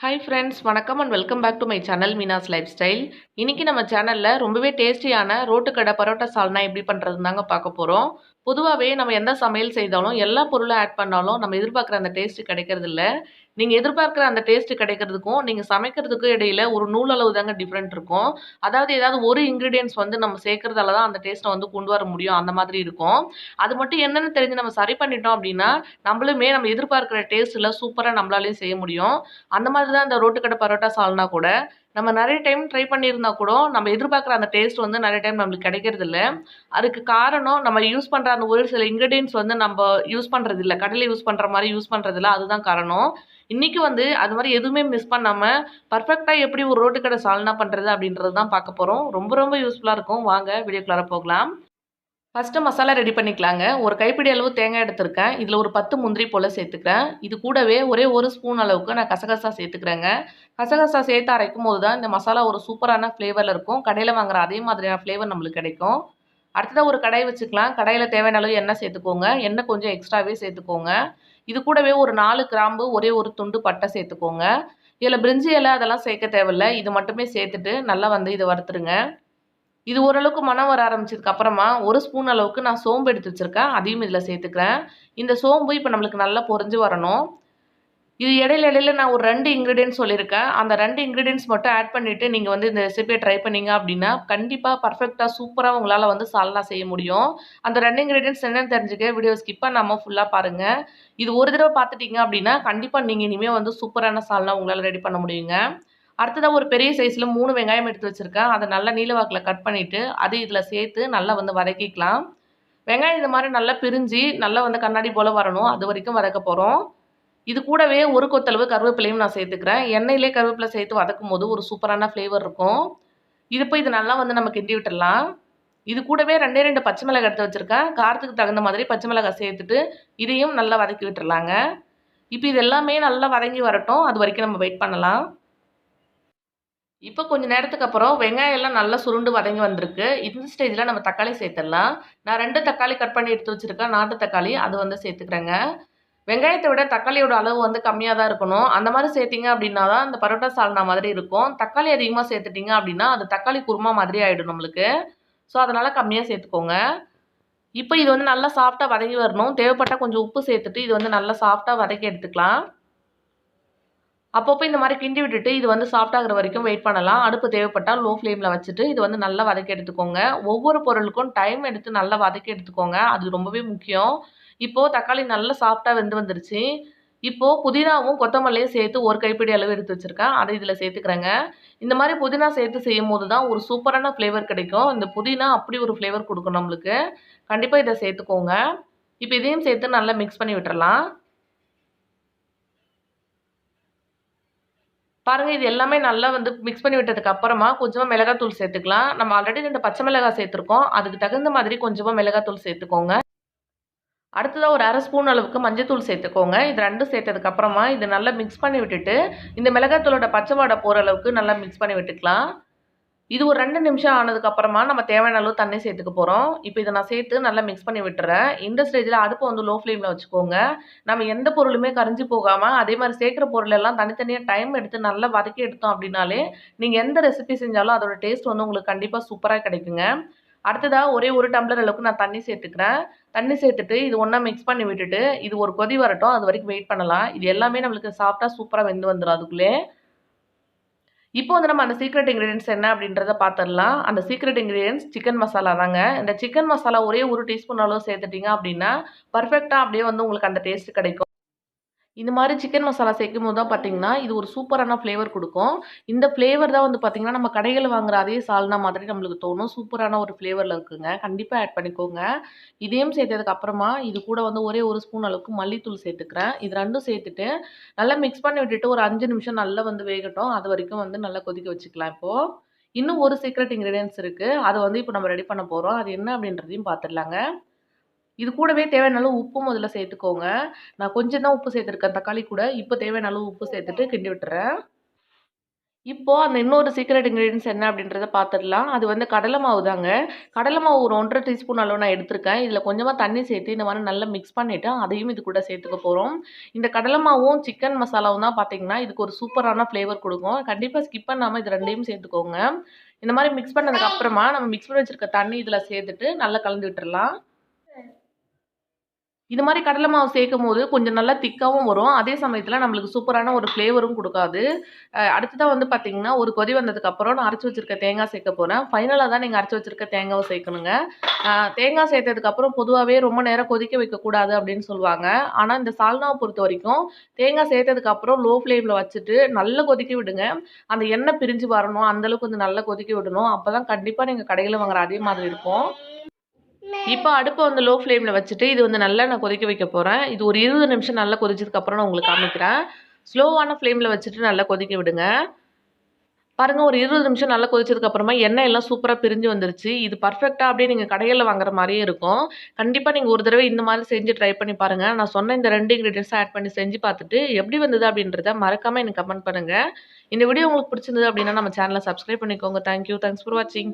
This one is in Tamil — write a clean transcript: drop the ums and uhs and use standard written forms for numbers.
ஹாய் ஃப்ரெண்ட்ஸ், வணக்கம் and welcome back to my channel Meena's lifestyle. இன்றைக்கி நம்ம சேனலில் ரொம்பவே டேஸ்டியான ரோட்டு கடை பரோட்டா சால்னா எப்படி பண்ணுறதுன்னு தாங்க பார்க்க போகிறோம். பொதுவாகவே நம்ம எந்த சமையல் செய்தாலும் எல்லா பொருளும் ஆட் பண்ணாலும் நம்ம எதிர்பார்க்குற அந்த டேஸ்ட்டு கிடைக்கிறது இல்லை. நீங்கள் எதிர்பார்க்குற அந்த டேஸ்ட்டு கிடைக்கிறதுக்கும் நீங்கள் சமைக்கிறதுக்கும் இடையில ஒரு நூலளவு தாங்க டிஃப்ரெண்ட் இருக்கும். அதாவது ஏதாவது ஒரு இன்க்ரீடியன்ஸ் வந்து நம்ம சேர்க்கறதால தான் அந்த டேஸ்ட்டை வந்து கொண்டு வர முடியும், அந்த மாதிரி இருக்கும். அது மட்டும் என்னென்னு தெரிஞ்சு நம்ம சரி பண்ணிட்டோம் அப்படின்னா நம்மளுமே நம்ம எதிர்பார்க்குற டேஸ்ட்டில் சூப்பராக நம்மளாலேயும் செய்ய முடியும். அந்த மாதிரி தான் இந்த ரோட்டு கடை பரோட்டா சால்னா கூட நம்ம நிறைய டைம் ட்ரை பண்ணியிருந்தா கூட நம்ம எதிர்பார்க்குற அந்த டேஸ்ட் வந்து நிறைய டைம் நம்மளுக்கு கிடைக்கிறது இல்லை. அதுக்கு காரணம் நம்ம யூஸ் பண்ணுற அந்த ஒரு சில இன்க்ரீடியன்ஸ் வந்து நம்ம யூஸ் பண்ணுறது இல்லை, கடையில் யூஸ் பண்ணுற மாதிரி யூஸ் பண்ணுறது இல்லை. அதுதான் காரணம். இன்றைக்கி வந்து அது மாதிரி எதுவுமே மிஸ் பண்ணாமல் பர்ஃபெக்டாக எப்படி ஒரு ரோட்டு கடை சால்னா பண்ணுறது அப்படின்றது தான் பார்க்க போகிறோம். ரொம்ப ரொம்ப யூஸ்ஃபுல்லாக இருக்கும். வாங்க வீடியோக்குள்ளார போகலாம். ஃபஸ்ட்டு மசாலா ரெடி பண்ணிக்கலாங்க. ஒரு கைப்பிடி அளவு தேங்காய் எடுத்திருக்கேன். இதில் ஒரு 10 முந்திரி போல் சேர்த்துக்கிறேன். இது கூடவே ஒரே ஒரு ஸ்பூன் அளவுக்கு நான் கசகசா சேர்த்துக்கிறேங்க. கசகசா சேர்த்து அரைக்கும் போது தான் இந்த மசாலா ஒரு சூப்பரான ஃப்ளேவரில் இருக்கும். கடையில் வாங்குற அதே மாதிரியான ஃப்ளேவர் நம்மளுக்கு கிடைக்கும். அடுத்ததாக ஒரு கடாய் வச்சுக்கலாம். கடாயில் தேவையான அளவு எண்ணெய் சேர்த்துக்கோங்க. எண்ணெய் கொஞ்சம் எக்ஸ்ட்ராவே சேர்த்துக்கோங்க. இது கூடவே ஒரு 4 கிராம்பு, ஒரே ஒரு துண்டு பட்டை சேர்த்துக்கோங்க. இதில் பிரிஞ்சி இலை அதெல்லாம் சேர்க்க தேவையில்லை. இது மட்டுமே சேர்த்துட்டு நல்லா வந்து இதை வறுத்துருங்க. இது ஓரளவுக்கு மணம் வர ஆரம்பிச்சதுக்கு அப்புறமா ஒரு ஸ்பூன் அளவுக்கு நான் சோம்பு எடுத்து வச்சுருக்கேன். அதையும் இதில் சேர்த்துக்கிறேன். இந்த சோம்பு இப்போ நம்மளுக்கு நல்லா பொரிஞ்சு வரணும். இது இடையில நான் ஒரு 2 இன்க்ரீடியன்ஸ் சொல்லியிருக்கேன். அந்த 2 இன்க்ரீடியன்ஸ் மட்டும் ஆட் பண்ணிவிட்டு நீங்கள் வந்து இந்த ரெசிபியை ட்ரை பண்ணீங்க அப்படின்னா கண்டிப்பாக பர்ஃபெக்டாக சூப்பராக உங்களால் வந்து சால்னா செய்ய முடியும். அந்த 2 இன்க்ரீடியன்ஸ் என்னென்னு தெரிஞ்சுக்க வீடியோ ஸ்கிப் பண்ணாமல் ஃபுல்லாக பாருங்கள். இது ஒரு தடவை பார்த்துட்டீங்க அப்படின்னா கண்டிப்பாக நீங்கள் இனிமேல் வந்து சூப்பரான சால்னா உங்களால் ரெடி பண்ண முடியுங்க. அடுத்ததாக ஒரு பெரிய சைஸில் 3 வெங்காயம் எடுத்து வச்சுருக்கேன். அதை நல்லா நீல வாக்கில் கட் பண்ணிவிட்டு அது இதில் சேர்த்து நல்லா வந்து வதக்கிக்கலாம். வெங்காயம் இது மாதிரி நல்லா பிரிஞ்சு நல்லா வந்து கண்ணாடி போல் வரணும். அது வரைக்கும் வதக்க போகிறோம். இது கூடவே ஒரு கொத்தளவு கருவேப்பிலையும் நான் சேர்த்துக்கிறேன். எண்ணெயிலே கருவேப்பிலை சேர்த்து வதக்கும் போது ஒரு சூப்பரான ஃப்ளேவர் இருக்கும். இது நல்லா வந்து நம்ம கிண்டி விட்டுடலாம். இது கூடவே 2 பச்சை மிளகாய் எடுத்து வச்சுருக்கேன். காரத்துக்கு தகுந்த மாதிரி பச்சை மிளகாய் சேர்த்துட்டு இதையும் நல்லா வதக்கி விட்டுடலாங்க. இப்போ இது எல்லாமே நல்லா வதங்கி வரட்டும். அது வரைக்கும் நம்ம வெயிட் பண்ணலாம். இப்போ கொஞ்சம் நேரத்துக்கு அப்புறம் வெங்காயம் எல்லாம் நல்லா சுருண்டு வதங்கி வந்திருக்கு. இந்த ஸ்டேஜில் நம்ம தக்காளி சேர்த்துடலாம். நான் 2 தக்காளி கட் பண்ணி எடுத்து வச்சுருக்கேன். நாட்டு தக்காளி அது வந்து சேர்த்துக்கிறேங்க. வெங்காயத்தை விட தக்காளியோட அளவு வந்து கம்மியாக தான் இருக்கணும். அந்த மாதிரி சேர்த்திங்க அப்படின்னா தான் இந்த பரோட்டா சால்னா மாதிரி இருக்கும். தக்காளி அதிகமாக சேர்த்துட்டிங்க அப்படின்னா அது தக்காளி குருமா மாதிரி ஆகிடும் நம்மளுக்கு. ஸோ அதனால் கம்மியாக சேர்த்துக்கோங்க. இப்போ இது வந்து நல்லா சாஃப்டாக வதங்கி வரணும். தேவைப்பட்டால் கொஞ்சம் உப்பு சேர்த்துட்டு இது வந்து நல்லா சாஃப்டாக வதக்கி எடுத்துக்கலாம். அப்பப்போ இந்த மாதிரி கிண்டி விட்டுட்டு இது வந்து சாஃப்டாகிற வரைக்கும் வெயிட் பண்ணலாம். அடுப்பு தேவைப்பட்டால் லோ ஃப்ளேமில் வச்சுட்டு இது வந்து நல்லா வதக்கி எடுத்துக்கோங்க. ஒவ்வொரு பொருளுக்கும் டைம் எடுத்து நல்லா வதக்கி எடுத்துக்கோங்க. அது ரொம்பவே முக்கியம். இப்போது தக்காளி நல்லா சாஃப்டாக வெந்து வந்துருச்சு. இப்போது புதினாவும் கொத்தமல்லியும் சேர்த்து ஒரு கைப்பிடி அளவு எடுத்து வச்சுருக்கேன். அதை இதில் சேர்த்துக்கிறேங்க. இந்த மாதிரி புதினா சேர்த்து செய்யும் போது தான் ஒரு சூப்பரான ஃப்ளேவர் கிடைக்கும். இந்த புதினா அப்படி ஒரு ஃப்ளேவர் கொடுக்கும் நம்மளுக்கு. கண்டிப்பாக இதை சேர்த்துக்கோங்க. இப்போ இதையும் சேர்த்து நல்லா மிக்ஸ் பண்ணி விட்டுறலாம். பாருங்கள், இது எல்லாமே நல்லா வந்து மிக்ஸ் பண்ணி விட்டதுக்கு அப்புறமா கொஞ்சமாக மிளகாத்தூள் சேர்த்துக்கலாம். நம்ம ஆல்ரெடி 2 பச்சை மிளகாய் சேர்த்துருக்கோம். அதுக்கு தகுந்த மாதிரி கொஞ்சமாக மிளகாத்தூள் சேர்த்துக்கோங்க. அடுத்ததாக ஒரு 1/2 ஸ்பூன் அளவுக்கு மஞ்சத்தூள் சேர்த்துக்கோங்க. இது 2 சேர்த்ததுக்கு அப்புறமா இது நல்லா மிக்ஸ் பண்ணி விட்டுட்டு இந்த மிளகாத்தூளோட பச்சை வாடை போகிற அளவுக்கு நல்லா மிக்ஸ் பண்ணி விட்டுக்கலாம். இது ஒரு 2 நிமிஷம் ஆனதுக்கப்புறமா நம்ம தேவையான அளவு தண்ணி சேர்த்துக்க போகிறோம். இப்போ இதை நான் சேர்த்து நல்லா மிக்ஸ் பண்ணி விட்டுறேன். இந்த ஸ்டேஜில் அடுப்பை வந்து லோ ஃப்ளேமில் வச்சுக்கோங்க. நம்ம எந்த பொருளுமே கரிஞ்சு போகாமல் அதே மாதிரி சேர்க்குற பொருள் எல்லாம் தனித்தனியாக டைம் எடுத்து நல்லா வதக்கி எடுத்தோம் அப்படின்னாலே நீங்கள் எந்த ரெசிபி செஞ்சாலும் அதோட டேஸ்ட் வந்து உங்களுக்கு கண்டிப்பாக சூப்பராக கிடைக்குங்க. அடுத்ததாக ஒரே ஒரு டம்ளர் அளவுக்கு நான் தண்ணி சேர்த்துக்கிறேன். தண்ணி சேர்த்துட்டு இது ஒன்றா மிக்ஸ் பண்ணி விட்டுட்டு இது ஒரு கொதி வரட்டும். அது வரைக்கும் வெயிட் பண்ணலாம். இது எல்லாமே நம்மளுக்கு சாஃப்டாக சூப்பராக வெந்து வந்துடும் அதுக்குள்ளே. இப்போ வந்து நம்ம அந்த சீக்ரெட் இன்க்ரீடியன்ஸ் என்ன அப்படின்றத பார்த்துடலாம். அந்த சீக்ரெட் இன்க்ரீடியன்ஸ் சிக்கன் மசாலா தாங்க. இந்த சிக்கன் மசாலா ஒரே ஒரு டீஸ்பூன் அளவு சேர்த்துட்டிங்க அப்படின்னா பர்ஃபெக்டாக அப்படியே வந்து உங்களுக்கு அந்த டேஸ்ட் கிடைக்கும். இந்த மாதிரி சிக்கன் மசாலா சேர்க்கும்போது தான் பார்த்தீங்கன்னா இது ஒரு சூப்பரான ஃப்ளேவர் கொடுக்கும். இந்த ஃப்ளேவர் தான் வந்து பார்த்தீங்கன்னா நம்ம கடைகளில் வாங்குற அதே சால்னா மாதிரி நம்மளுக்கு தோணும். சூப்பரான ஒரு ஃப்ளேவரில் இருக்குங்க. கண்டிப்பாக ஆட் பண்ணிக்கோங்க. இதையும் சேர்த்ததுக்கு அப்புறமா இது கூட வந்து ஒரே ஒரு ஸ்பூன் அளவுக்கு மல்லித்தூள் சேர்த்துக்கிறேன். இது 2ம் சேர்த்துட்டு நல்லா மிக்ஸ் பண்ணி விட்டுட்டு ஒரு 5 நிமிஷம் நல்லா வந்து வேகட்டும். அது வரைக்கும் வந்து நல்லா கொதிக்க வச்சுக்கலாம். இப்போது இன்னும் ஒரு சீக்ரெட் இன்க்ரீடியன்ஸ் இருக்குது. அதை வந்து இப்போ நம்ம ரெடி பண்ண போகிறோம். அது என்ன அப்படின்றதையும் பார்த்துடலாங்க. இது கூடவே தேவையான அளவு உப்பு முதல்ல சேர்த்துக்கோங்க. நான் கொஞ்சம் தான் உப்பு சேர்த்துருக்கேன் தக்காளி கூட. இப்போ தேவையான அளவு உப்பு சேர்த்துட்டு கிண்டி விட்டுறேன். இப்போ அந்த இன்னொரு சீக்ரெட் இன்கிரீடியன்ட்ஸ் என்ன அப்படின்றத பார்த்துடலாம். அது வந்து கடலை மாவு தாங்க. கடலை மாவு ஒரு 1 1/2 டீஸ்பூன் அளவு நான் எடுத்திருக்கேன். இதில கொஞ்சமா தண்ணி சேர்த்து இந்த மாரி நல்லா மிக்ஸ் பண்ணிட்டு, அதையும் இது கூட சேர்த்துக்க போறோம். இந்த கடலை மாவும், சிக்கன் மசாலாவும் தான் பார்த்தீங்கன்னா, இதுக்கு ஒரு சூப்பரான ஃப்ளேவர் குடுக்கும். கண்டிப்பா ஸ்கிப் பண்ணாம இது 2யும் சேர்த்துக்கோங்க. இந்த மாரி மிக்ஸ் பண்ணதுக்கு அப்புறமா, நம்ம மிக்ஸ் பண்ணி வச்சிருக்க தண்ணி இதில சேர்த்துட்டு நல்லா கலந்து விட்டுறலாம். இது மாரி கடலை மாவு சேர்க்கும்போது கொஞ்சம் நல்லா திக்காவும் வரும். அதே சமயத்தில நம்மளுக்கு சூப்பரான ஒரு ஃப்ளேவரும் குடுக்காது. அடுத்ததா வந்து பார்த்தீங்கன்னா, ஒரு கொதி வந்ததுக்கப்புறம் நான் அரைச்சு வச்சிருக்க தேங்காய் சேர்க்க போறேன். ஃபைனலா தான் நீங்க அரைச்சு வச்சிருக்க தேங்காவ சேர்க்கணுங்க. தேங்காய் சேர்த்ததுக்கப்புறம் பொதுவாவே ரொம்ப நேரம் கொதிக்க வைக்கக்கூடாது அப்படின்னு சொல்லுவாங்க. ஆனா இந்த சால்னாவ பொறுத்தவரைக்கும், தேங்காய் சேர்த்ததுக்கப்புறம் லோ ஃப்ளேம்ல வச்சுட்டு நல்லா கொதிக்க விடுங்க. அந்த எண்ணெய் பிரிஞ்சு வரணும். அந்த அளவுக்கு கொஞ்சம் நல்லா கொதிக்க விடணும். அப்பதான் கண்டிப்பா நீங்க கடையில வாங்குற அதே மாதிரி இருக்கும். இப்போ அடுப்ப வந்து லோ ஃப்ளேம்ல வச்சுட்டு, இது வந்து நல்லா நான் கொதிக்க வைக்க போறேன். இது ஒரு 20 நிமிஷம் நல்லா கொதிச்சதுக்கு அப்புறம் நான் உங்களுக்கு காமிக்கிறேன். ஸ்லோவான ஃப்ளேம்ல வச்சுட்டு நல்லா கொதிக்க விடுங்க. பாருங்க ஒரு 20 நிமிஷம் நல்லா கொதிச்சதுக்கு அப்புறமா எண்ணெய் எல்லாம் சூப்பரா பிரிஞ்சு வந்துருச்சு. இது பெர்ஃபெக்ட்டா அப்படியே நீங்க கடைகள்ல வாங்குற மாரியே இருக்கும். கண்டிப்பா நீங்க ஒரு தடவை இந்த மாரி செஞ்சு ட்ரை பண்ணி பாருங்க. நான் சொன்ன இந்த 2 இன்கிரீடியன்ட்ஸ ஆட் பண்ணி செஞ்சு பார்த்துட்டு, எப்படி வந்தது அப்படின்றத மறக்காம எனக்கு கமெண்ட் பண்ணுங்க. இந்த வீடியோ உங்களுக்கு பிடிச்சிருந்தது அப்படின்னா நம்ம சேனல சப்ஸ்கிரைப் பண்ணிக்கோங்க. Thank you. தேங்க்ஸ் ஃபார் வாட்சிங்.